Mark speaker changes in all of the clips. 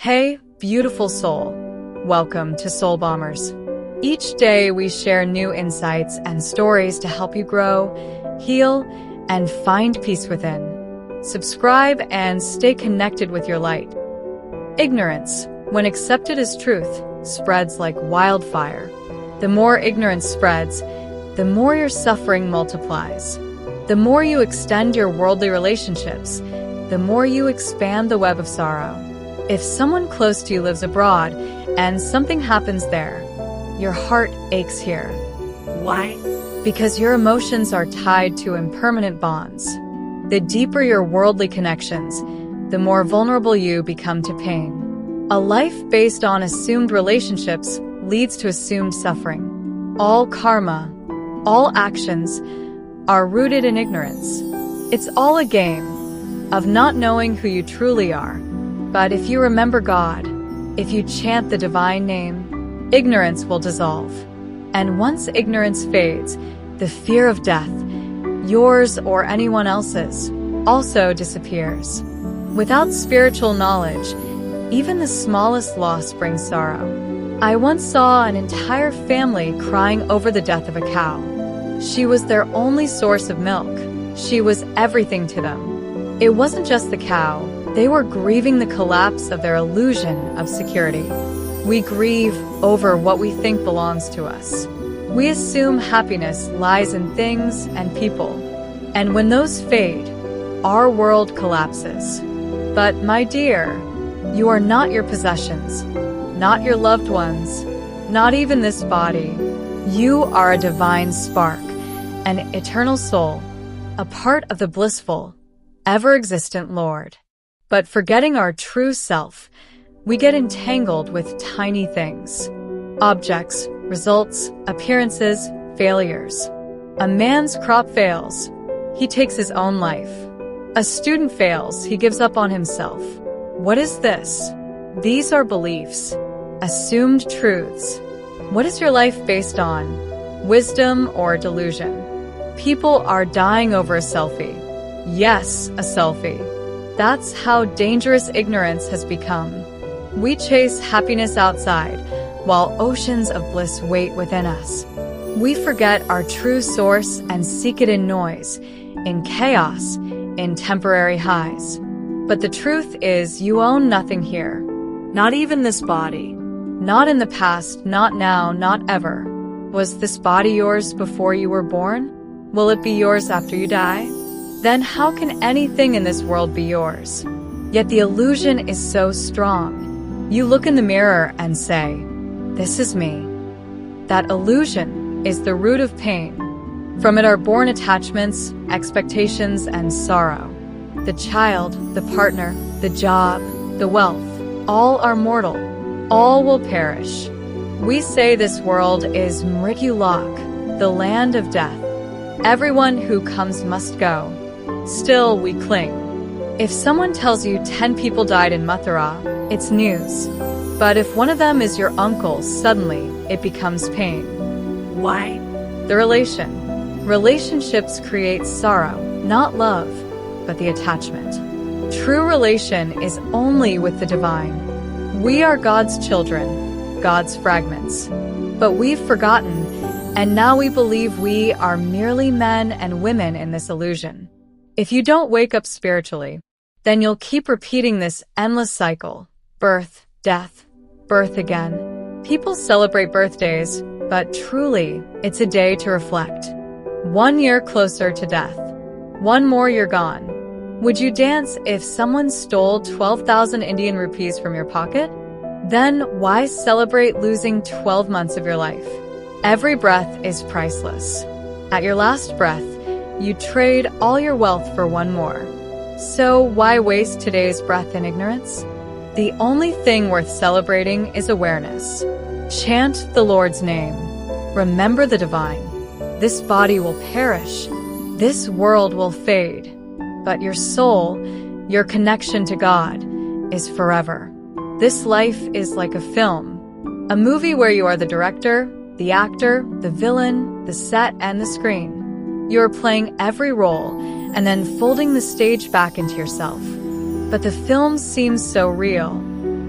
Speaker 1: Hey, beautiful soul. Welcome to Soulbalmers. Each day we share new insights and stories to help you grow, heal, and find peace within. Subscribe and stay connected with your light. Ignorance, when accepted as truth, spreads like wildfire. The more ignorance spreads, the more your suffering multiplies. The more you extend your worldly relationships, the more you expand the web of sorrow. If someone close to you lives abroad and something happens there, your heart aches here.
Speaker 2: Why?
Speaker 1: Because your emotions are tied to impermanent bonds. The deeper your worldly connections, the more vulnerable you become to pain. A life based on assumed relationships leads to assumed suffering. All karma, all actions, are rooted in ignorance. It's all a game of not knowing who you truly are. But if you remember God, if you chant the divine name, ignorance will dissolve. And once ignorance fades, the fear of death, yours or anyone else's, also disappears. Without spiritual knowledge, even the smallest loss brings sorrow. I once saw an entire family crying over the death of a cow. She was their only source of milk. She was everything to them. It wasn't just the cow. They were grieving the collapse of their illusion of security. We grieve over what we think belongs to us. We assume happiness lies in things and people. And when those fade, our world collapses. But my dear, you are not your possessions, not your loved ones, not even this body. You are a divine spark, an eternal soul, a part of the blissful, ever-existent Lord. But forgetting our true self, we get entangled with tiny things. Objects, results, appearances, failures. A man's crop fails, he takes his own life. A student fails, he gives up on himself. What is this? These are beliefs, assumed truths. What is your life based on? Wisdom or delusion? People are dying over a selfie. Yes, a selfie. That's how dangerous ignorance has become. We chase happiness outside, while oceans of bliss wait within us. We forget our true source and seek it in noise, in chaos, in temporary highs. But the truth is, you own nothing here. Not even this body. Not in the past, not now, not ever. Was this body yours before you were born? Will it be yours after you die? Then how can anything in this world be yours? Yet the illusion is so strong. You look in the mirror and say, "This is me." That illusion is the root of pain. From it are born attachments, expectations, and sorrow. The child, the partner, the job, the wealth, all are mortal. All will perish. We say this world is Mrigyulok, the land of death. Everyone who comes must go. Still, we cling. If someone tells you 10 people died in Mathura, it's news. But if one of them is your uncle, suddenly it becomes pain.
Speaker 2: Why?
Speaker 1: The relation. Relationships create sorrow, not love, but the attachment. True relation is only with the divine. We are God's children, God's fragments. But we've forgotten, and now we believe we are merely men and women in this illusion. If you don't wake up spiritually, then you'll keep repeating this endless cycle. Birth, death, birth again. People celebrate birthdays, but truly, it's a day to reflect. 1 year closer to death. One more you're gone. Would you dance if someone stole 12,000 Indian rupees from your pocket? Then why celebrate losing 12 months of your life? Every breath is priceless. At your last breath, you trade all your wealth for one more. So why waste today's breath in ignorance? The only thing worth celebrating is awareness. Chant the Lord's name. Remember the divine. This body will perish. This world will fade. But your soul, your connection to God, is forever. This life is like a film. A movie where you are the director, the actor, the villain, the set, and the screen. You're playing every role and then folding the stage back into yourself. But the film seems so real.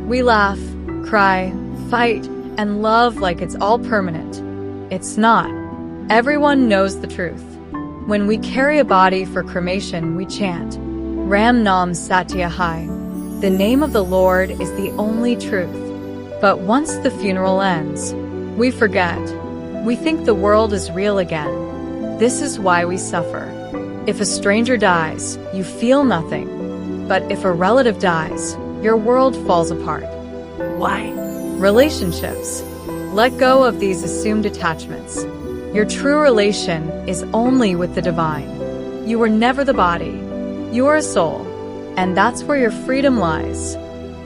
Speaker 1: We laugh, cry, fight, and love like it's all permanent. It's not. Everyone knows the truth. When we carry a body for cremation, we chant, Ram Nam Satya Hai. The name of the Lord is the only truth. But once the funeral ends, we forget. We think the world is real again. This is why we suffer. If a stranger dies, you feel nothing. But if a relative dies, your world falls apart.
Speaker 2: Why?
Speaker 1: Relationships. Let go of these assumed attachments. Your true relation is only with the divine. You were never the body. You are a soul. And that's where your freedom lies.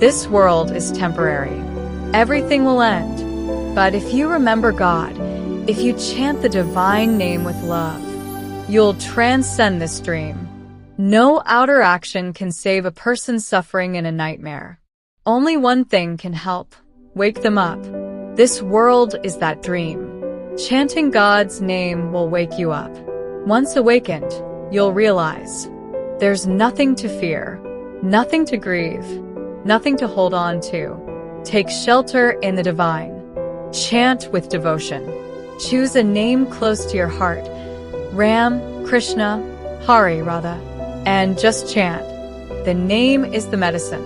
Speaker 1: This world is temporary. Everything will end. But if you remember God, if you chant the divine name with love, you'll transcend this dream. No outer action can save a person suffering in a nightmare. Only one thing can help. Wake them up. This world is that dream. Chanting God's name will wake you up. Once awakened, you'll realize there's nothing to fear, nothing to grieve, nothing to hold on to. Take shelter in the divine. Chant with devotion. Choose a name close to your heart. Ram, Krishna, Hari Radha, and just chant. The name is the medicine.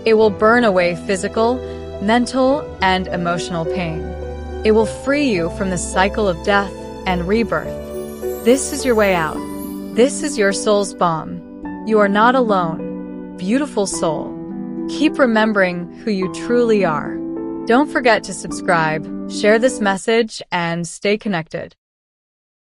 Speaker 1: It will burn away physical, mental, and emotional pain. It will free you from the cycle of death and rebirth. This is your way out. This is your soul's balm. You are not alone, beautiful soul. Keep remembering who you truly are. Don't forget to subscribe, share this message, and stay connected.